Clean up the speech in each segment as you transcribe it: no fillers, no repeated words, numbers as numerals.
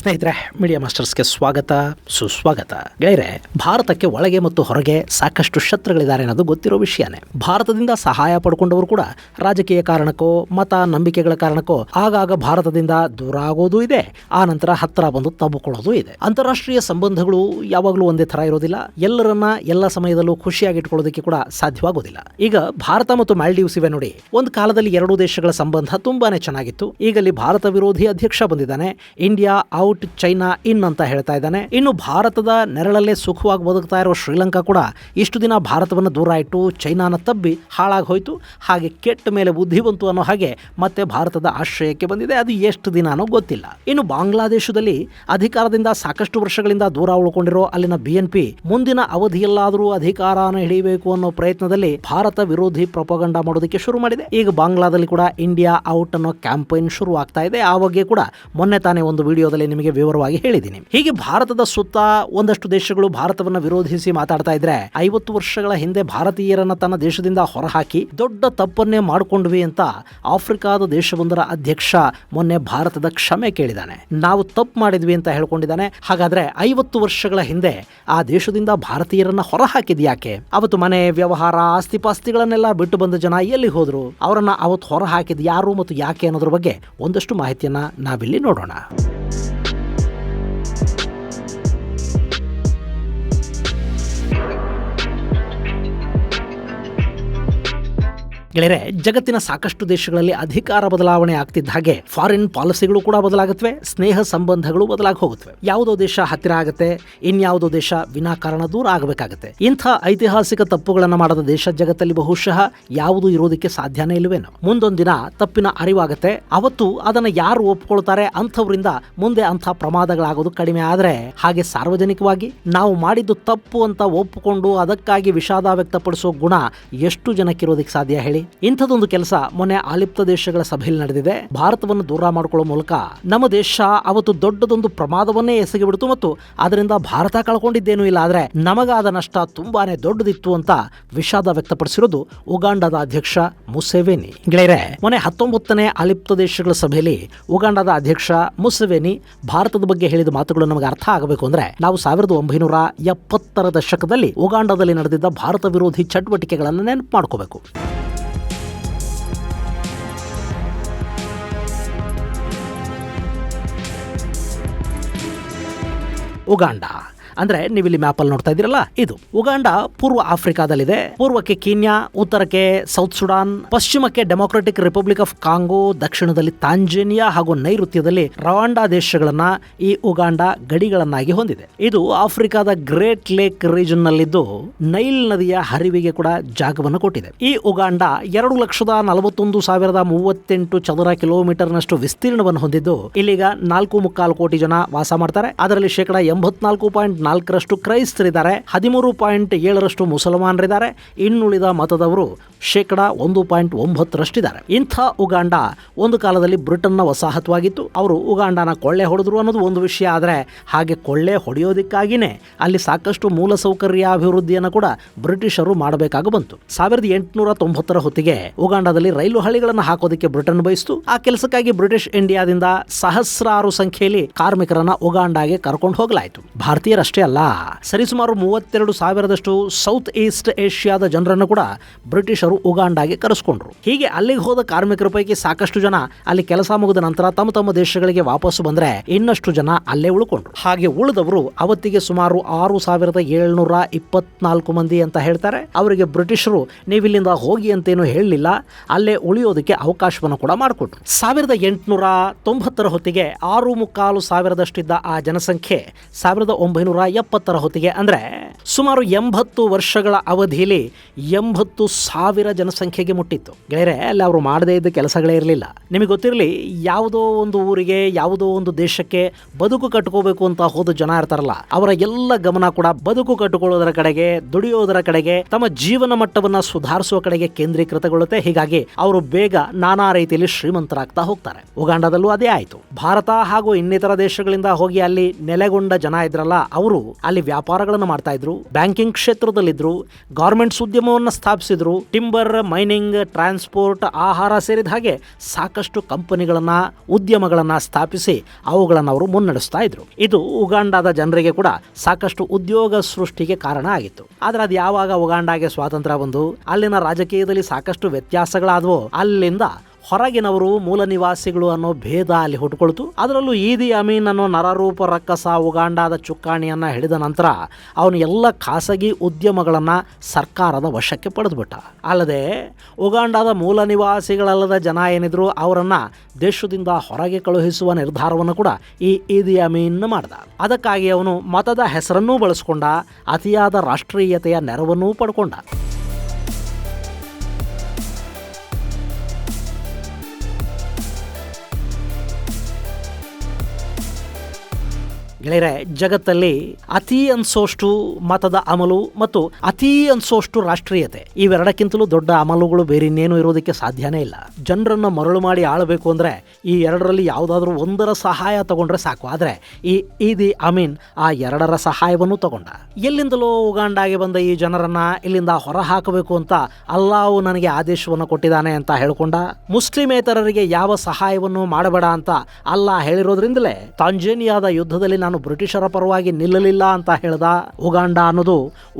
ಸ್ನೇಹಿತರೆ, ಮೀಡಿಯಾ ಮಾಸ್ಟರ್ಸ್ಗೆ ಸ್ವಾಗತ ಸುಸ್ವಾಗತ. ಗೆಳೆಯರೆ, ಭಾರತಕ್ಕೆ ಒಳಗೆ ಮತ್ತು ಹೊರಗೆ ಸಾಕಷ್ಟು ಶತ್ರುಗಳಿದ್ದಾರೆ ಅನ್ನೋದು ಗೊತ್ತಿರೋ ವಿಷಯನೇ. ಭಾರತದಿಂದ ಸಹಾಯ ಪಡ್ಕೊಂಡವರು ಕೂಡ ರಾಜಕೀಯ ಕಾರಣಕ್ಕೋ ಮತ ನಂಬಿಕೆಗಳ ಕಾರಣಕ್ಕೋ ಆಗಾಗ ಭಾರತದಿಂದ ದೂರ ಆಗೋದು ಇದೆ, ಆ ನಂತರ ಹತ್ತಿರ ಬಂದು ತಬ್ಬಿಕೊಳ್ಳೋದು ಇದೆ. ಅಂತಾರಾಷ್ಟ್ರೀಯ ಸಂಬಂಧಗಳು ಯಾವಾಗಲೂ ಒಂದೇ ಥರ ಇರೋದಿಲ್ಲ, ಎಲ್ಲರನ್ನ ಎಲ್ಲ ಸಮಯದಲ್ಲೂ ಖುಷಿಯಾಗಿ ಇಟ್ಕೊಳ್ಳೋದಕ್ಕೆ ಕೂಡ ಸಾಧ್ಯವಾಗೋದಿಲ್ಲ. ಈಗ ಭಾರತ ಮತ್ತು ಮಾಲ್ಡೀವ್ಸ್ ಇವೆ ನೋಡಿ. ಒಂದು ಕಾಲದಲ್ಲಿ ಎರಡೂ ದೇಶಗಳ ಸಂಬಂಧ ತುಂಬಾನೇ ಚೆನ್ನಾಗಿತ್ತು. ಈಗ ಅಲ್ಲಿ ಭಾರತ ವಿರೋಧಿ ಅಧ್ಯಕ್ಷ ಬಂದಿದ್ದಾನೆ. ಇಂಡಿಯಾ ಔಟ್, ಚೈನಾ ಇನ್ ಅಂತ ಹೇಳ್ತಾ ಇದ್ದಾನೆ. ಇನ್ನು ಭಾರತದ ನೆರಳಲ್ಲೇ ಸುಖವಾಗಿ ಬದುಕ್ತಾ ಇರೋ ಶ್ರೀಲಂಕಾ ಕೂಡ ಇಷ್ಟು ದಿನ ಭಾರತವನ್ನು ದೂರ ಇಟ್ಟು ಚೈನಾನ ತಬ್ಬಿ ಹಾಳಾಗಿ ಹೋಯ್ತು. ಹಾಗೆ ಕೆಟ್ಟ ಮೇಲೆ ಬುದ್ಧಿ ಬಂತು ಅನ್ನೋ ಹಾಗೆ ಮತ್ತೆ ಭಾರತದ ಆಶ್ರಯಕ್ಕೆ ಬಂದಿದೆ. ಅದು ಎಷ್ಟು ದಿನ ಅನ್ನೋ ಗೊತ್ತಿಲ್ಲ. ಇನ್ನು ಬಾಂಗ್ಲಾದೇಶದಲ್ಲಿ ಅಧಿಕಾರದಿಂದ ಸಾಕಷ್ಟು ವರ್ಷಗಳಿಂದ ದೂರ ಉಳ್ಕೊಂಡಿರೋ ಅಲ್ಲಿನ BNP ಮುಂದಿನ ಅವಧಿಯಲ್ಲಾದರೂ ಅಧಿಕಾರನ ಹಿಡಿಯಬೇಕು ಅನ್ನೋ ಪ್ರಯತ್ನದಲ್ಲಿ ಭಾರತ ವಿರೋಧಿ ಪ್ರೊಪಗಂಡ ಮಾಡೋದಕ್ಕೆ ಶುರು ಮಾಡಿದೆ. ಈಗ ಬಾಂಗ್ಲಾದಲ್ಲಿ ಕೂಡ ಇಂಡಿಯಾ ಔಟ್ ಅನ್ನೋ ಕ್ಯಾಂಪೇನ್ ಶುರು ಆಗ್ತಾ ಇದೆ. ಆ ಬಗ್ಗೆ ಕೂಡ ಮೊನ್ನೆ ತಾನೇ ಒಂದು ವಿಡಿಯೋದಲ್ಲಿ ನಿಮಗೆ ವಿವರವಾಗಿ ಹೇಳಿದ್ದೀನಿ. ಹೀಗೆ ಭಾರತದ ಸುತ್ತ ಒಂದಷ್ಟು ದೇಶಗಳು ಭಾರತವನ್ನು ವಿರೋಧಿಸಿ ಮಾತಾಡ್ತಾ ಇದ್ರೆ 50 ವರ್ಷಗಳ ಹಿಂದೆ ಭಾರತೀಯರನ್ನ ತನ್ನ ದೇಶದಿಂದ ಹೊರಹಾಕಿ ದೊಡ್ಡ ತಪ್ಪನ್ನೇ ಮಾಡಿಕೊಂಡ್ವಿ ಅಂತ ಆಫ್ರಿಕಾದ ದೇಶವೊಂದರ ಅಧ್ಯಕ್ಷ ಮೊನ್ನೆ ಭಾರತದ ಕ್ಷಮೆ ಕೇಳಿದ್ದಾನೆ. ನಾವು ತಪ್ಪು ಮಾಡಿದ್ವಿ ಅಂತ ಹೇಳ್ಕೊಂಡಿದ್ದಾನೆ. ಹಾಗಾದ್ರೆ 50 ವರ್ಷಗಳ ಹಿಂದೆ ಆ ದೇಶದಿಂದ ಭಾರತೀಯರನ್ನ ಹೊರಹಾಕಿದ್ಯಾಕೆ? ಅವತ್ತು ಮನೆ ವ್ಯವಹಾರ ಆಸ್ತಿಪಾಸ್ತಿಗಳನ್ನೆಲ್ಲ ಬಿಟ್ಟು ಬಂದ ಜನ ಎಲ್ಲಿ ಹೋದ್ರು? ಅವರನ್ನ ಅವತ್ತು ಹೊರಹಾಕಿದ್ ಯಾರು ಮತ್ತು ಯಾಕೆ ಅನ್ನೋದ್ರ ಬಗ್ಗೆ ಒಂದಷ್ಟು ಮಾಹಿತಿಯನ್ನ ನಾವಿಲ್ಲಿ ನೋಡೋಣ. ಗೆಳೆಯರೆ, ಜಗತ್ತಿನ ಸಾಕಷ್ಟು ದೇಶಗಳಲ್ಲಿ ಅಧಿಕಾರ ಬದಲಾವಣೆ ಆಗ್ತಿದ್ದ ಹಾಗೆ ಫಾರಿನ್ ಪಾಲಿಸಿಗಳು ಕೂಡ ಬದಲಾಗುತ್ತವೆ, ಸ್ನೇಹ ಸಂಬಂಧಗಳು ಬದಲಾಗಿ ಹೋಗುತ್ತವೆ. ಯಾವುದೋ ದೇಶ ಹತ್ತಿರ ಆಗುತ್ತೆ, ಇನ್ಯಾವುದೋ ದೇಶ ವಿನಾಕಾರಣ ದೂರ ಆಗಬೇಕಾಗುತ್ತೆ. ಇಂಥ ಐತಿಹಾಸಿಕ ತಪ್ಪುಗಳನ್ನು ಮಾಡದ ದೇಶ ಜಗತ್ತಲ್ಲಿ ಬಹುಶಃ ಯಾವುದೂ ಇರೋದಕ್ಕೆ ಸಾಧ್ಯನೇ ಇಲ್ವೇನೋ. ಮುಂದೊಂದು ದಿನ ತಪ್ಪಿನ ಅರಿವಾಗುತ್ತೆ, ಅವತ್ತು ಅದನ್ನು ಯಾರು ಒಪ್ಕೊಳ್ತಾರೆ ಅಂಥವ್ರಿಂದ ಮುಂದೆ ಅಂಥ ಪ್ರಮಾದಗಳಾಗೋದು ಕಡಿಮೆ. ಆದರೆ ಹಾಗೆ ಸಾರ್ವಜನಿಕವಾಗಿ ನಾವು ಮಾಡಿದ್ದು ತಪ್ಪು ಅಂತ ಒಪ್ಪಿಕೊಂಡು ಅದಕ್ಕಾಗಿ ವಿಷಾದ ವ್ಯಕ್ತಪಡಿಸೋ ಗುಣ ಎಷ್ಟು ಜನಕ್ಕಿರೋದಕ್ಕೆ ಸಾಧ್ಯ ಹೇಳಿ? ಇಂಥದೊಂದು ಕೆಲಸ ಮೊನ್ನೆ ಆಲಿಪ್ತ ದೇಶಗಳ ಸಭೆಯಲ್ಲಿ ನಡೆದಿದೆ. ಭಾರತವನ್ನು ದೂರ ಮಾಡಿಕೊಳ್ಳೋ ಮೂಲಕ ನಮ್ಮ ದೇಶ ಅವತ್ತು ದೊಡ್ಡದೊಂದು ಪ್ರಮಾದವನ್ನೇ ಎಸಗಿಬಿಡ್ತು ಮತ್ತು ಅದರಿಂದ ಭಾರತ ಕಳ್ಕೊಂಡಿದ್ದೇನೂ ಇಲ್ಲ, ಆದ್ರೆ ನಮಗಾದ ನಷ್ಟ ತುಂಬಾನೇ ದೊಡ್ಡದಿತ್ತು ಅಂತ ವಿಷಾದ ವ್ಯಕ್ತಪಡಿಸಿರೋದು ಉಗಾಂಡದ ಅಧ್ಯಕ್ಷ ಮುಸೆವೆನಿ. ಗೆಳೆಯರೆ, ಮೊನ್ನೆ 19ನೇ ಆಲಿಪ್ತ ದೇಶಗಳ ಸಭೆಯಲ್ಲಿ ಉಗಾಂಡದ ಅಧ್ಯಕ್ಷ ಮುಸೆವೆನಿ ಭಾರತದ ಬಗ್ಗೆ ಹೇಳಿದ ಮಾತುಗಳು ನಮಗೆ ಅರ್ಥ ಆಗಬೇಕು ಅಂದ್ರೆ ನಾವು 1970ರ ದಶಕದಲ್ಲಿ ಉಗಾಂಡದಲ್ಲಿ ನಡೆದಿದ್ದ ಭಾರತ ವಿರೋಧಿ ಚಟುವಟಿಕೆಗಳನ್ನು ನೆನಪು ಮಾಡ್ಕೋಬೇಕು. ಉಗಾಂಡ ಅಂದ್ರೆ ನೀವಿಲ್ಲಿ ಮ್ಯಾಪಲ್ಲಿ ನೋಡ್ತಾ ಇದ್ದೀರಲ್ಲ, ಇದು ಉಗಾಂಡ ಪೂರ್ವ ಆಫ್ರಿಕಾದಲ್ಲಿದೆ. ಪೂರ್ವಕ್ಕೆ ಕೀನ್ಯಾ, ಉತ್ತರಕ್ಕೆ ಸೌತ್ ಸುಡಾನ್, ಪಶ್ಚಿಮಕ್ಕೆ ಡೆಮೊಕ್ರೆಟಿಕ್ ರಿಪಬ್ಲಿಕ್ ಆಫ್ ಕಾಂಗೋ, ದಕ್ಷಿಣದಲ್ಲಿ ತಾಂಜೇನಿಯಾ ಹಾಗೂ ನೈಋತ್ಯದಲ್ಲಿ ರವಾಂಡಾ ದೇಶಗಳನ್ನ ಈ ಉಗಾಂಡ ಗಡಿಗಳನ್ನಾಗಿ ಹೊಂದಿದೆ. ಇದು ಆಫ್ರಿಕಾದ ಗ್ರೇಟ್ ಲೇಕ್ ರೀಜನ್ ನಲ್ಲಿದ್ದು ನೈಲ್ ನದಿಯ ಹರಿವಿಗೆ ಕೂಡ ಜಾಗವನ್ನು ಕೊಟ್ಟಿದೆ. ಈ ಉಗಾಂಡ 2,41,038 ಚದರ ಕಿಲೋಮೀಟರ್ನಷ್ಟು ವಿಸ್ತೀರ್ಣವನ್ನು ಹೊಂದಿದ್ದು ಇಲ್ಲಿಗ 4.25 ಕೋಟಿ ಜನ ವಾಸ ಮಾಡ್ತಾರೆ. ಅದರಲ್ಲಿ 84.4% ಕ್ರೈಸ್ತರಿದ್ದಾರೆ, 13.7% ಮುಸಲ್ಮಾನರಿದ್ದಾರೆ, ಇನ್ನುಳಿದ ಮತದವರು 1.9% ಇಂಥ ಉಗಾಂಡ ಒಂದು ಕಾಲದಲ್ಲಿ ಬ್ರಿಟನ್ನ ವಸಾಹತವಾಗಿತ್ತು. ಅವರು ಉಗಾಂಡನ ಕೊಳ್ಳೆ ಹೊಡೆದ್ರು ಅನ್ನೋದು ಒಂದು ವಿಷಯ. ಆದರೆ ಹಾಗೆ ಕೊಳ್ಳೆ ಹೊಡೆಯೋದಕ್ಕಾಗಿನೇ ಅಲ್ಲಿ ಸಾಕಷ್ಟು ಮೂಲಸೌಕರ್ಯ ಅಭಿವೃದ್ಧಿಯನ್ನು ಕೂಡ ಬ್ರಿಟಿಷರು ಮಾಡಬೇಕಾಗಿ ಬಂತು. 1890ರ ಹೊತ್ತಿಗೆ ಉಗಾಂಡದಲ್ಲಿ ರೈಲು ಹಳಿಗಳನ್ನು ಹಾಕೋದಕ್ಕೆ ಬ್ರಿಟನ್ ಬಯಸಿತು. ಆ ಕೆಲಸಕ್ಕಾಗಿ ಬ್ರಿಟಿಷ್ ಇಂಡಿಯಾದಿಂದ ಸಹಸ್ರಾರು ಸಂಖ್ಯೆಯಲ್ಲಿ ಕಾರ್ಮಿಕರನ್ನ ಉಗಾಂಡಾಗೆ ಕರ್ಕೊಂಡು ಹೋಗಲಾಯಿತು. ಭಾರತೀಯರಷ್ಟೇ ಅಲ್ಲ, ಸರಿಸುಮಾರು 32,000 ಸೌತ್ ಈಸ್ಟ್ ಏಷ್ಯಾದ ಜನರನ್ನು ಕೂಡ ಬ್ರಿಟಿಷರು ಉಗಾಂಡಾಗೆ ಕರೆಸ್ಕೊಂಡ್ರು. ಹೀಗೆ ಅಲ್ಲಿಗೆ ಹೋದ ಕಾರ್ಮಿಕರ ಪೈಕಿ ಸಾಕಷ್ಟು ಜನ ಅಲ್ಲಿ ಕೆಲಸ ಮುಗಿದ ನಂತರ ತಮ್ಮ ತಮ್ಮ ದೇಶಗಳಿಗೆ ವಾಪಸ್ಸು ಬಂದ್ರೆ ಇನ್ನಷ್ಟು ಜನ ಅಲ್ಲೇ ಉಳ್ಕೊಂಡ್ರು. ಹಾಗೆ ಉಳಿದವರು ಅವತ್ತಿಗೆ ಸುಮಾರು 6,724 ಮಂದಿ ಅಂತ ಹೇಳ್ತಾರೆ. ಅವರಿಗೆ ಬ್ರಿಟಿಷರು ನೀವಿಲ್ಲಿಂದ ಹೋಗಿ ಅಂತೇನು ಹೇಳಲಿಲ್ಲ, ಅಲ್ಲೇ ಉಳಿಯೋದಕ್ಕೆ ಅವಕಾಶವನ್ನು ಕೂಡ ಮಾಡಿಕೊಟ್ರು. 1890ರ ಹೊತ್ತಿಗೆ 6,500 ಆ ಜನಸಂಖ್ಯೆ 1970ರ ಹೊತ್ತಿಗೆ ಅಂದ್ರೆ ಸುಮಾರು 80 ವರ್ಷಗಳ ಅವಧಿಯಲ್ಲಿ 80,000 ಜನಸಂಖ್ಯೆಗೆ ಮುಟ್ಟಿತ್ತು. ಗೆಳೆಯರೆ, ಅಲ್ಲಿ ಅವರು ಮಾಡದೇ ಇದ್ದ ಕೆಲಸಗಳೇ ಇರಲಿಲ್ಲ. ನಿಮಗೆ ಗೊತ್ತಿರಲಿ, ಯಾವುದೋ ಒಂದು ಊರಿಗೆ ಯಾವುದೋ ಒಂದು ದೇಶಕ್ಕೆ ಬದುಕು ಕಟ್ಕೋಬೇಕು ಅಂತ ಹೋದ ಜನ ಇರ್ತಾರಲ್ಲ, ಅವರ ಎಲ್ಲ ಗಮನ ಕೂಡ ಬದುಕು ಕಟ್ಟಿಕೊಳ್ಳೋದರ ಕಡೆಗೆ, ದುಡಿಯೋದರ ಕಡೆಗೆ, ತಮ್ಮ ಜೀವನ ಮಟ್ಟವನ್ನ ಸುಧಾರಿಸುವ ಕಡೆಗೆ ಕೇಂದ್ರೀಕೃತಗೊಳ್ಳುತ್ತೆ. ಹೀಗಾಗಿ ಅವರು ಬೇಗ ನಾನಾ ರೀತಿಯಲ್ಲಿ ಶ್ರೀಮಂತರಾಗ್ತಾ ಹೋಗ್ತಾರೆ. ಉಗಾಂಡದಲ್ಲೂ ಅದೇ ಆಯ್ತು. ಭಾರತ ಹಾಗೂ ಇನ್ನಿತರ ದೇಶಗಳಿಂದ ಹೋಗಿ ಅಲ್ಲಿ ನೆಲೆಗೊಂಡ ಜನ ಇದ್ರಲ್ಲ, ಅವರು ಅವರು ಅಲ್ಲಿ ವ್ಯಾಪಾರಗಳನ್ನು ಮಾಡ್ತಾ ಇದ್ರು, ಬ್ಯಾಂಕಿಂಗ್ ಕ್ಷೇತ್ರದಲ್ಲಿದ್ರು, ಗಾರ್ಮೆಂಟ್ಸ್ ಉದ್ಯಮವನ್ನು ಸ್ಥಾಪಿಸಿದ್ರು, ಟಿಂಬರ್, ಮೈನಿಂಗ್, ಟ್ರಾನ್ಸ್ಪೋರ್ಟ್, ಆಹಾರ ಸೇರಿದ ಹಾಗೆ ಸಾಕಷ್ಟು ಕಂಪನಿಗಳನ್ನ, ಉದ್ಯಮಗಳನ್ನ ಸ್ಥಾಪಿಸಿ ಅವುಗಳನ್ನು ಅವರು ಮುನ್ನಡೆಸ್ತಾ ಇದ್ರು. ಇದು ಉಗಾಂಡಾದ ಜನರಿಗೆ ಕೂಡ ಸಾಕಷ್ಟು ಉದ್ಯೋಗ ಸೃಷ್ಟಿಗೆ ಕಾರಣ ಆಗಿತ್ತು. ಆದ್ರೆ ಅದು ಯಾವಾಗ ಉಗಾಂಡಾಗೆ ಸ್ವಾತಂತ್ರ್ಯ ಬಂದು ಅಲ್ಲಿನ ರಾಜಕೀಯದಲ್ಲಿ ಸಾಕಷ್ಟು ವ್ಯತ್ಯಾಸಗಳಾದವು, ಅಲ್ಲಿಂದ ಹೊರಗಿನವರು ಮೂಲ ನಿವಾಸಿಗಳು ಅನ್ನೋ ಭೇದ ಅಲ್ಲಿ ಹುಟ್ಟುಕೊಳ್ತು. ಅದರಲ್ಲೂ ಈದಿ ಅಮೀನ್ ಅನ್ನೋ ನರರೂಪ ರಕ್ಕಸ ಉಗಾಂಡಾದ ಚುಕ್ಕಾಣಿಯನ್ನ ಹಿಡಿದ ನಂತರ ಅವನು ಎಲ್ಲ ಖಾಸಗಿ ಉದ್ಯಮಗಳನ್ನ ಸರ್ಕಾರದ ವಶಕ್ಕೆ ಪಡೆದುಬಿಟ್ಟ. ಅಲ್ಲದೆ ಉಗಾಂಡಾದ ಮೂಲ ನಿವಾಸಿಗಳಲ್ಲದ ಜನ ಏನಿದ್ರು ಅವರನ್ನ ದೇಶದಿಂದ ಹೊರಗೆ ಕಳುಹಿಸುವ ನಿರ್ಧಾರವನ್ನು ಕೂಡ ಈ ಈದಿ ಅಮೀನ್ ಮಾಡ್ದ. ಅದಕ್ಕಾಗಿ ಅವನು ಮತದ ಹೆಸರನ್ನೂ ಬಳಸಿಕೊಂಡ, ಅತಿಯಾದ ರಾಷ್ಟ್ರೀಯತೆಯ ನೆರವನ್ನೂ ಪಡ್ಕೊಂಡ. ಗೆಳೆಯರೆ, ಜಗತ್ತಲ್ಲಿ ಅತಿ ಅನ್ಸೋಷ್ಟು ಮತದ ಅಮಲು ಮತ್ತು ಅತಿ ಅನ್ಸೋಷ್ಟು ರಾಷ್ಟ್ರೀಯತೆ, ಇವೆರಡಕ್ಕಿಂತಲೂ ದೊಡ್ಡ ಅಮಲುಗಳು ಬೇರೆ ಇನ್ನೇನು ಇರೋದಕ್ಕೆ ಸಾಧ್ಯನೇ ಇಲ್ಲ. ಜನರನ್ನ ಮರಳು ಮಾಡಿ ಆಳಬೇಕು ಅಂದ್ರೆ ಈ ಎರಡರಲ್ಲಿ ಯಾವುದಾದ್ರೂ ಒಂದರ ಸಹಾಯ ತಗೊಂಡ್ರೆ ಸಾಕು. ಆದ್ರೆ ಈ ಈದಿ ಅಮೀನ್ ಆ ಎರಡರ ಸಹಾಯವನ್ನು ತಗೊಂಡ. ಎಲ್ಲಿಂದಲೋ ಉಗಾಂಡಾಗೆ ಬಂದ ಈ ಜನರನ್ನ ಇಲ್ಲಿಂದ ಹೊರ ಹಾಕಬೇಕು ಅಂತ ಅಲ್ಲಾಹು ನನಗೆ ಆದೇಶವನ್ನು ಕೊಟ್ಟಿದ್ದಾನೆ ಅಂತ ಹೇಳ್ಕೊಂಡ. ಮುಸ್ಲಿಮೇತರರಿಗೆ ಯಾವ ಸಹಾಯವನ್ನು ಮಾಡಬೇಡ ಅಂತ ಅಲ್ಲಾ ಹೇಳಿರೋದ್ರಿಂದಲೇ ತಾಂಜೇನಿಯಾದ ಯುದ್ಧದಲ್ಲಿ ನಾನು ಬ್ರಿಟಿಷರ ಪರವಾಗಿ ನಿಲ್ಲಲಿಲ್ಲ ಅಂತ ಹೇಳ್ದ. ಉಗಾಂಡ ಅನ್ನೋದು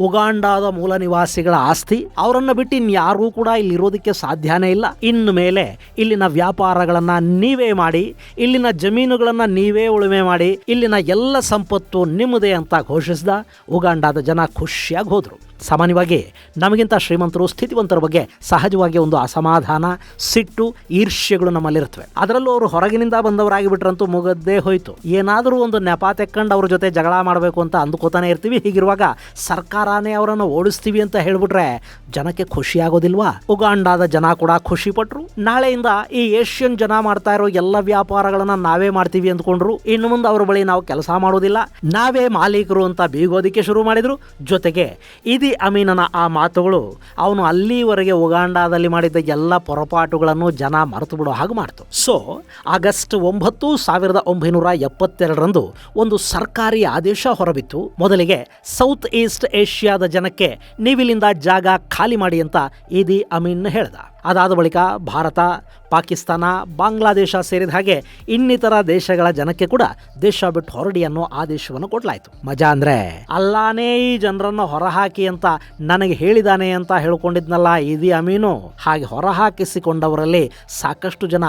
ಉಗಾಂಡಾದ ಮೂಲ ನಿವಾಸಿಗಳ ಆಸ್ತಿ, ಅವರನ್ನ ಬಿಟ್ಟು ಇನ್ಯಾರೂ ಕೂಡ ಇಲ್ಲಿ ಇರೋದಕ್ಕೆ ಸಾಧ್ಯನೇ ಇಲ್ಲ. ಇನ್ನು ಮೇಲೆ ಇಲ್ಲಿನ ವ್ಯಾಪಾರಗಳನ್ನ ನೀವೇ ಮಾಡಿ, ಇಲ್ಲಿನ ಜಮೀನುಗಳನ್ನ ನೀವೇ ಉಳುಮೆ ಮಾಡಿ, ಇಲ್ಲಿನ ಎಲ್ಲ ಸಂಪತ್ತು ನಿಮ್ಮದೇ ಅಂತ ಘೋಷಿಸಿದ. ಉಗಾಂಡಾದ ಜನ ಖುಷಿಯಾಗಿ ಹೋದ್ರು. ಸಾಮಾನ್ಯವಾಗಿ ನಮಗಿಂತ ಶ್ರೀಮಂತರು, ಸ್ಥಿತಿವಂತರ ಬಗ್ಗೆ ಸಹಜವಾಗಿ ಒಂದು ಅಸಮಾಧಾನ, ಸಿಟ್ಟು, ಈರ್ಷ್ಯೆಗಳು ನಮ್ಮಲ್ಲಿರ್ತವೆ. ಅದರಲ್ಲೂ ಅವರು ಹೊರಗಿನಿಂದ ಬಂದವರಾಗಿ ಬಿಟ್ರಂತೂ ಮುಗದ್ದೇ ಹೋಯ್ತು. ಏನಾದರೂ ಒಂದು ನೆಪ ತೆಕ್ಕೊಂಡು ಅವ್ರ ಜೊತೆ ಜಗಳ ಮಾಡಬೇಕು ಅಂತ ಅಂದುಕೋತಾನೆ ಇರ್ತೀವಿ. ಹೀಗಿರುವಾಗ ಸರ್ಕಾರನೇ ಅವರನ್ನು ಓಡಿಸ್ತೀವಿ ಅಂತ ಹೇಳ್ಬಿಟ್ರೆ ಜನಕ್ಕೆ ಖುಷಿ ಆಗೋದಿಲ್ವಾ? ಉಗಾಂಡಾದ ಜನ ಕೂಡ ಖುಷಿ ಪಟ್ರು. ನಾಳೆಯಿಂದ ಈ ಏಷ್ಯನ್ ಜನ ಮಾಡ್ತಾ ಇರೋ ಎಲ್ಲ ವ್ಯಾಪಾರಗಳನ್ನ ನಾವೇ ಮಾಡ್ತೀವಿ ಅಂದ್ಕೊಂಡ್ರು. ಇನ್ನು ಮುಂದೆ ಅವ್ರ ಬಳಿ ನಾವು ಕೆಲಸ ಮಾಡೋದಿಲ್ಲ, ನಾವೇ ಮಾಲೀಕರು ಅಂತ ಬೀಗೋದಿಕ್ಕೆ ಶುರು ಮಾಡಿದ್ರು. ಜೊತೆಗೆ ಈದಿ ಅಮೀನನ ಆ ಮಾತುಗಳು ಅವನು ಅಲ್ಲಿವರೆಗೆ ಉಗಾಂಡಾದಲ್ಲಿ ಮಾಡಿದ್ದ ಎಲ್ಲ ಪೊರಪಾಟುಗಳನ್ನು ಜನ ಮರೆತು ಬಿಡೋ ಹಾಗೆ ಮಾಡ್ತು. ಸೊ ಆಗಸ್ಟ್ 9, 1972 ಒಂದು ಸರ್ಕಾರಿ ಆದೇಶ ಹೊರಬಿತ್ತು. ಮೊದಲಿಗೆ ಸೌತ್ ಈಸ್ಟ್ ಏಷ್ಯಾದ ಜನಕ್ಕೆ ನೀವಿಲ್ಲಿಂದ ಜಾಗ ಖಾಲಿ ಮಾಡಿ ಅಂತ ಈದಿ ಅಮೀನ್ ಹೇಳ್ದ. ಅದಾದ ಬಳಿಕ ಭಾರತ, ಪಾಕಿಸ್ತಾನ, ಬಾಂಗ್ಲಾದೇಶ ಸೇರಿದ ಹಾಗೆ ಇನ್ನಿತರ ದೇಶಗಳ ಜನಕ್ಕೆ ಕೂಡ ದೇಶ ಬಿಟ್ಟು ಹೊರಡಿ ಅನ್ನೋ ಆದೇಶವನ್ನು ಕೊಡ್ಲಾಯ್ತು. ಮಜಾ ಅಂದ್ರೆ ಅಲ್ಲಾನೇ ಈ ಜನರನ್ನು ಹೊರಹಾಕಿ ಅಂತ ನನಗೆ ಹೇಳಿದಾನೆ ಅಂತ ಹೇಳ್ಕೊಂಡಿದ್ನಲ್ಲ ಈದಿ ಅಮೀನು. ಹಾಗೆ ಹೊರಹಾಕಿಸಿಕೊಂಡವರಲ್ಲಿ ಸಾಕಷ್ಟು ಜನ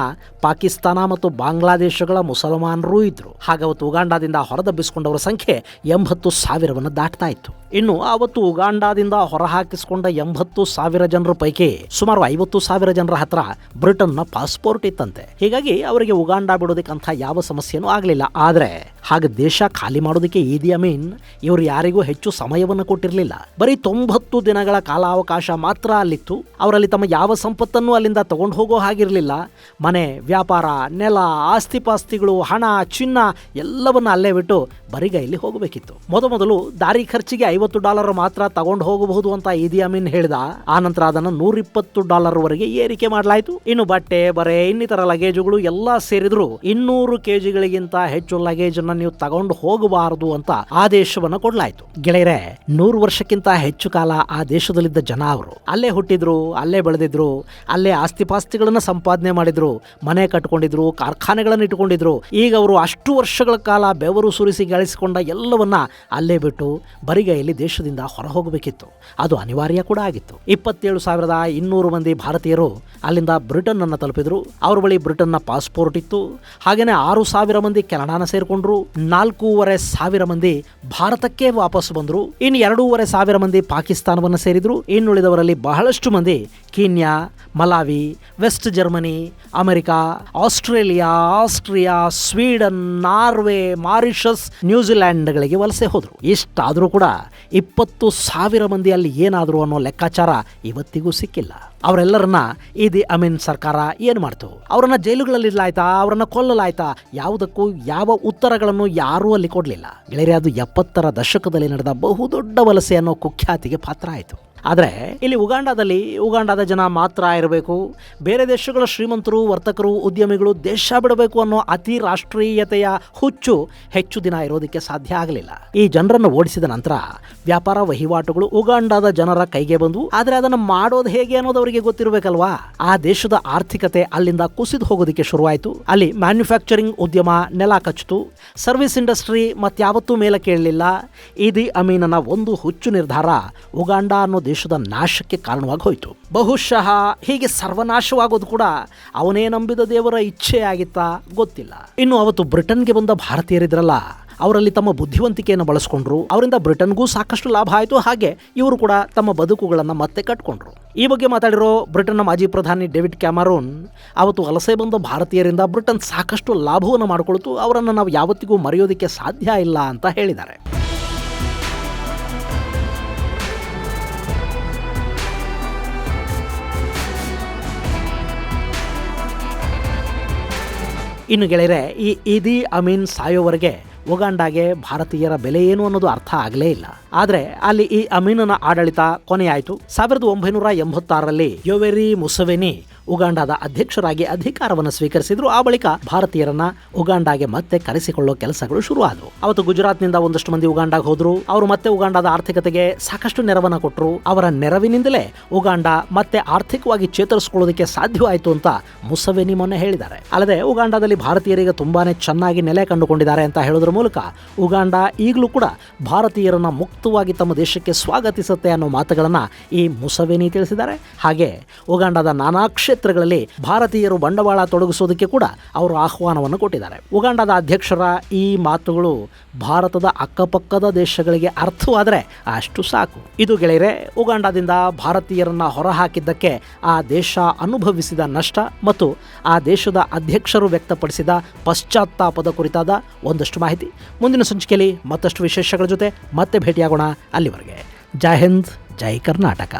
ಪಾಕಿಸ್ತಾನ ಮತ್ತು ಬಾಂಗ್ಲಾದೇಶಗಳ ಮುಸಲ್ಮಾನರೂ ಇದ್ರು. ಹಾಗೆ ಅವತ್ತು ಉಗಾಂಡಾದಿಂದ ಹೊರದಬ್ಬಿಸಿಕೊಂಡವರ ಸಂಖ್ಯೆ 80,000 ದಾಟ್ತಾ ಇತ್ತು. ಇನ್ನು ಅವತ್ತು ಉಗಾಂಡಾದಿಂದ ಹೊರಹಾಕಿಸಿಕೊಂಡ 80,000 ಜನರ ಪೈಕಿ ಸುಮಾರು 50,000 ಜನರ ಹತ್ರ ಬ್ರಿಟನ್ನ ಪಾಸ್ಪೋರ್ಟ್ ಇತ್ತಂತೆ. ಹೀಗಾಗಿ ಅವರಿಗೆ ಉಗಾಂಡ ಬಿಡೋದಕ್ಕಂಥ ಯಾವ ಸಮಸ್ಯೆನೂ ಆಗಲಿಲ್ಲ. ಆದರೆ ಹಾಗೆ ದೇಶ ಖಾಲಿ ಮಾಡೋದಕ್ಕೆ ಈದಿ ಅಮೀನ್ ಇವರು ಯಾರಿಗೂ ಹೆಚ್ಚು ಸಮಯವನ್ನು ಕೊಟ್ಟಿರಲಿಲ್ಲ. ಬರೀ 90 ದಿನಗಳ ಕಾಲಾವಕಾಶ ಮಾತ್ರ ಅಲ್ಲಿತ್ತು. ಅವರಲ್ಲಿ ತಮ್ಮ ಯಾವ ಸಂಪತ್ತನ್ನು ಅಲ್ಲಿಂದ ತಗೊಂಡು ಹೋಗೋ ಹಾಗಿರಲಿಲ್ಲ. ಮನೆ, ವ್ಯಾಪಾರ, ನೆಲ, ಆಸ್ತಿಪಾಸ್ತಿಗಳು, ಹಣ, ಚಿನ್ನ ಎಲ್ಲವನ್ನ ಅಲ್ಲೇ ಬಿಟ್ಟು ಬರಿಗೈಲಿ ಹೋಗಬೇಕಿತ್ತು. ಮೊದಲು ದಾರಿ ಖರ್ಚಿಗೆ $50 ಮಾತ್ರ ತಗೊಂಡು ಹೋಗಬಹುದು ಅಂತ ಈದಿ ಅಮೀನ್ ಹೇಳಿದ. ಆ ನಂತರ ಅದನ್ನು $120 ಏರಿಕೆ ಮಾಡಲಾಯಿತು. ಇನ್ನು ಬಟ್ಟೆ, ಬರೆ, ಇನ್ನಿತರ ಲಗೇಜುಗಳು ಎಲ್ಲ ಸೇರಿದ್ರು 200 kgಗಳಿಗಿಂತ ಹೆಚ್ಚು ಲಗೇಜ್ ಅನ್ನ ನೀವು ತಗೊಂಡು ಹೋಗಬಾರದು ಅಂತ ಆದೇಶವನ್ನ ಕೊಡ್ಲಾಯ್ತು. ಗೆಳೆಯರೆ, 100 ವರ್ಷಕ್ಕಿಂತ ಹೆಚ್ಚು ಕಾಲ ಆ ದೇಶದಲ್ಲಿದ್ದ ಜನ ಅವರು ಅಲ್ಲೇ ಹುಟ್ಟಿದ್ರು, ಅಲ್ಲೇ ಬೆಳೆದಿದ್ರು, ಅಲ್ಲೇ ಆಸ್ತಿಪಾಸ್ತಿಗಳನ್ನ ಸಂಪಾದನೆ ಮಾಡಿದ್ರು, ಮನೆ ಕಟ್ಕೊಂಡಿದ್ರು, ಕಾರ್ಖಾನೆಗಳನ್ನು ಇಟ್ಟುಕೊಂಡಿದ್ರು. ಈಗ ಅವರು ಅಷ್ಟು ವರ್ಷಗಳ ಕಾಲ ಬೆವರು ಸುರಿಸಿ ಗಳಿಸಿಕೊಂಡ ಎಲ್ಲವನ್ನ ಅಲ್ಲೇ ಬಿಟ್ಟು ಬರಿಗೈಯಲ್ಲಿ ದೇಶದಿಂದ ಹೊರ ಹೋಗಬೇಕಿತ್ತು. ಅದು ಅನಿವಾರ್ಯ ಕೂಡ ಆಗಿತ್ತು. 27,200 ಮಂದಿ ಭಾರತೀಯರು ಅಲ್ಲಿಂದ ಬ್ರಿಟನ್ ಅನ್ನು ತಲುಪಿದ್ರು. ಅವ್ರ ಬಳಿ ಬ್ರಿಟನ್ನ ಪಾಸ್ಪೋರ್ಟ್ ಇತ್ತು. ಹಾಗೇನೆ 6,000 ಮಂದಿ ಕೆನಡಾನ ಸೇರ್ಕೊಂಡ್ರು. 4,500 ಮಂದಿ ಭಾರತಕ್ಕೆ ವಾಪಸ್ ಬಂದ್ರು. ಇನ್ನು 2,500 ಮಂದಿ ಪಾಕಿಸ್ತಾನವನ್ನು ಸೇರಿದ್ರು. ಇನ್ನುಳಿದವರಲ್ಲಿ ಬಹಳಷ್ಟು ಮಂದಿ Kenya, Malawi, West Germany, America, Australia, Austria, Sweden, Norway, Mauritius, ನ್ಯೂಜಿಲ್ಯಾಂಡ್ಗಳಿಗೆ ವಲಸೆ ಹೋದ್ರು. ಇಷ್ಟಾದರೂ ಕೂಡ 20,000 ಮಂದಿ ಅಲ್ಲಿ ಏನಾದ್ರು ಅನ್ನೋ ಲೆಕ್ಕಾಚಾರ ಇವತ್ತಿಗೂ ಸಿಕ್ಕಿಲ್ಲ. ಅವರೆಲ್ಲರನ್ನ ಈದಿ ಅಮೀನ್ ಸರ್ಕಾರ ಏನು ಮಾಡ್ತು? ಅವರನ್ನ ಜೈಲುಗಳಲ್ಲಿಡ್ಲಾಯ್ತಾ? ಅವರನ್ನ ಕೊಲ್ಲಲಾಯ್ತಾ? ಯಾವುದಕ್ಕೂ ಯಾವ ಉತ್ತರಗಳನ್ನು ಯಾರೂ ಅಲ್ಲಿ ಕೊಡಲಿಲ್ಲ. ಗೆಳೆಯರೆ, ಅದು 70ರ ದಶಕದಲ್ಲಿ ನಡೆದ ಬಹುದೊಡ್ಡ ವಲಸೆ ಅನ್ನೋ ಕುಖ್ಯಾತಿಗೆ ಪಾತ್ರ ಆಯಿತು. ಆದರೆ ಇಲ್ಲಿ ಉಗಾಂಡಾದ ಜನ ಮಾತ್ರ ಇರಬೇಕು, ಬೇರೆ ದೇಶಗಳ ಶ್ರೀಮಂತರು, ವರ್ತಕರು, ಉದ್ಯಮಿಗಳು ದೇಶ ಬಿಡಬೇಕು ಅನ್ನೋ ಅತಿ ರಾಷ್ಟ್ರೀಯತೆಯ ಹುಚ್ಚು ಹೆಚ್ಚು ದಿನ ಇರೋದಕ್ಕೆ ಸಾಧ್ಯ ಆಗಲಿಲ್ಲ. ಈ ಜನರನ್ನು ಓಡಿಸಿದ ನಂತರ ವ್ಯಾಪಾರ ವಹಿವಾಟುಗಳು ಉಗಾಂಡಾದ ಜನರ ಕೈಗೆ ಬಂದು, ಆದರೆ ಅದನ್ನು ಮಾಡೋದು ಹೇಗೆ ಅನ್ನೋದು ಅವರಿಗೆ ಗೊತ್ತಿರಬೇಕಲ್ವಾ. ಆ ದೇಶದ ಆರ್ಥಿಕತೆ ಅಲ್ಲಿಂದ ಕುಸಿದು ಹೋಗೋದಕ್ಕೆ ಶುರುವಾಯಿತು. ಅಲ್ಲಿ ಮ್ಯಾನುಫ್ಯಾಕ್ಚರಿಂಗ್ ಉದ್ಯಮ ನೆಲ ಕಚ್ಚಿತು, ಸರ್ವಿಸ್ ಇಂಡಸ್ಟ್ರಿ ಮತ್ಯಾವತ್ತೂ ಮೇಲೆ ಕೇಳಲಿಲ್ಲ. ಈದಿ ಅಮೀನನ ಒಂದು ಹುಚ್ಚು ನಿರ್ಧಾರ ಉಗಾಂಡ ಅನ್ನೋ ದೇಶದ ನಾಶಕ್ಕೆ ಕಾರಣವಾಗಿ ಹೋಯಿತು. ಬಹುಶಃ ಹೀಗೆ ಸರ್ವನಾಶವಾಗೋದು ಕೂಡ ಅವನೇ ನಂಬಿದ ದೇವರ ಇಚ್ಛೆ ಆಗಿತ್ತಾ ಗೊತ್ತಿಲ್ಲ. ಇನ್ನು ಅವತ್ತು ಬ್ರಿಟನ್ಗೆ ಬಂದ ಭಾರತೀಯರಿದ್ರಲ್ಲ, ಅವರಲ್ಲಿ ತಮ್ಮ ಬುದ್ಧಿವಂತಿಕೆಯನ್ನು ಬಳಸ್ಕೊಂಡ್ರು. ಅವರಿಂದ ಬ್ರಿಟನ್ಗೂ ಸಾಕಷ್ಟು ಲಾಭ ಆಯಿತು, ಹಾಗೆ ಇವರು ಕೂಡ ತಮ್ಮ ಬದುಕುಗಳನ್ನು ಮತ್ತೆ ಕಟ್ಕೊಂಡ್ರು. ಈ ಬಗ್ಗೆ ಮಾತಾಡಿರೋ ಬ್ರಿಟನ್ನ ಮಾಜಿ ಪ್ರಧಾನಿ ಡೇವಿಡ್ ಕ್ಯಾಮರೂನ್, ಅವತ್ತು ವಲಸೆ ಬಂದ ಭಾರತೀಯರಿಂದ ಬ್ರಿಟನ್ ಸಾಕಷ್ಟು ಲಾಭವನ್ನು ಮಾಡಿಕೊಳ್ತು, ಅವರನ್ನು ನಾವು ಯಾವತ್ತಿಗೂ ಮರೆಯೋದಕ್ಕೆ ಸಾಧ್ಯ ಇಲ್ಲ ಅಂತ ಹೇಳಿದ್ದಾರೆ. ಇನ್ನು ಗೆಳೆಯರೆ, ಈ ಈದಿ ಅಮೀನ್ ಸಾಯೋವರೆಗೆ ಉಗಾಂಡಾಗೆ ಭಾರತೀಯರ ಬೆಲೆ ಏನು ಅನ್ನೋದು ಅರ್ಥ ಆಗಲೇ ಇಲ್ಲ. ಆದರೆ ಅಲ್ಲಿ ಈ ಅಮೀನನ ಆಡಳಿತ ಕೊನೆಯಾಯಿತು. 1986ರಲ್ಲಿ ಯೋವೆರಿ ಮುಸವೆನಿ ಉಗಾಂಡಾದ ಅಧ್ಯಕ್ಷರಾಗಿ ಅಧಿಕಾರವನ್ನು ಸ್ವೀಕರಿಸಿದ್ರು. ಆ ಬಳಿಕ ಭಾರತೀಯರನ್ನ ಉಗಾಂಡಾಗೆ ಮತ್ತೆ ಕರೆಸಿಕೊಳ್ಳೋ ಕೆಲಸಗಳು ಶುರುವಾದವು. ಅವತ್ತು ಗುಜರಾತ್ನಿಂದ ಒಂದಷ್ಟು ಮಂದಿ ಉಗಾಂಡಾಗೆ ಹೋದ್ರು. ಅವರು ಮತ್ತೆ ಉಗಾಂಡಾದ ಆರ್ಥಿಕತೆಗೆ ಸಾಕಷ್ಟು ನೆರವನ್ನ ಕೊಟ್ಟರು. ಅವರ ನೆರವಿನಿಂದಲೇ ಉಗಾಂಡ ಮತ್ತೆ ಆರ್ಥಿಕವಾಗಿ ಚೇತರಿಸಿಕೊಳ್ಳೋದಕ್ಕೆ ಸಾಧ್ಯವಾಯಿತು ಅಂತ ಮುಸವೆನಿ ಮೊನ್ನೆ ಹೇಳಿದ್ದಾರೆ. ಅಲ್ಲದೆ ಉಗಾಂಡಾದಲ್ಲಿ ಭಾರತೀಯರಿಗೆ ತುಂಬಾನೇ ಚೆನ್ನಾಗಿ ನೆಲೆ ಕಂಡುಕೊಂಡಿದ್ದಾರೆ ಅಂತ ಹೇಳೋದ್ರ ಮೂಲಕ ಉಗಾಂಡ ಈಗಲೂ ಕೂಡ ಭಾರತೀಯರನ್ನ ಮುಕ್ತವಾಗಿ ತಮ್ಮ ದೇಶಕ್ಕೆ ಸ್ವಾಗತಿಸುತ್ತೆ ಅನ್ನೋ ಮಾತುಗಳನ್ನ ಈ ಮುಸವೆನಿ ತಿಳಿಸಿದ್ದಾರೆ. ಹಾಗೆ ಉಗಾಂಡಾದ ನಾನಾ ಕ್ಷೇತ್ರಗಳಲ್ಲಿ ಭಾರತೀಯರು ಬಂಡವಾಳ ತೊಡಗಿಸೋದಕ್ಕೆ ಕೂಡ ಅವರು ಆಹ್ವಾನವನ್ನು ಕೊಟ್ಟಿದ್ದಾರೆ. ಉಗಾಂಡಾದ ಅಧ್ಯಕ್ಷರ ಈ ಮಾತುಗಳು ಭಾರತದ ಅಕ್ಕಪಕ್ಕದ ದೇಶಗಳಿಗೆ ಅರ್ಥವಾದರೆ ಅಷ್ಟು ಸಾಕು. ಇದು ಗೆಳೆಯರೆ, ಉಗಾಂಡಾದಿಂದ ಭಾರತೀಯರನ್ನ ಹೊರಹಾಕಿದ್ದಕ್ಕೆ ಆ ದೇಶ ಅನುಭವಿಸಿದ ನಷ್ಟ ಮತ್ತು ಆ ದೇಶದ ಅಧ್ಯಕ್ಷರು ವ್ಯಕ್ತಪಡಿಸಿದ ಪಶ್ಚಾತ್ತಾಪದ ಕುರಿತಾದ ಒಂದಷ್ಟು ಮಾಹಿತಿ. ಮುಂದಿನ ಸಂಚಿಕೆಯಲ್ಲಿ ಮತ್ತಷ್ಟು ವಿಶೇಷಗಳ ಜೊತೆ ಮತ್ತೆ ಭೇಟಿಯಾಗೋಣ. ಅಲ್ಲಿವರೆಗೆ ಜೈ ಹಿಂದ್, ಜೈ ಕರ್ನಾಟಕ.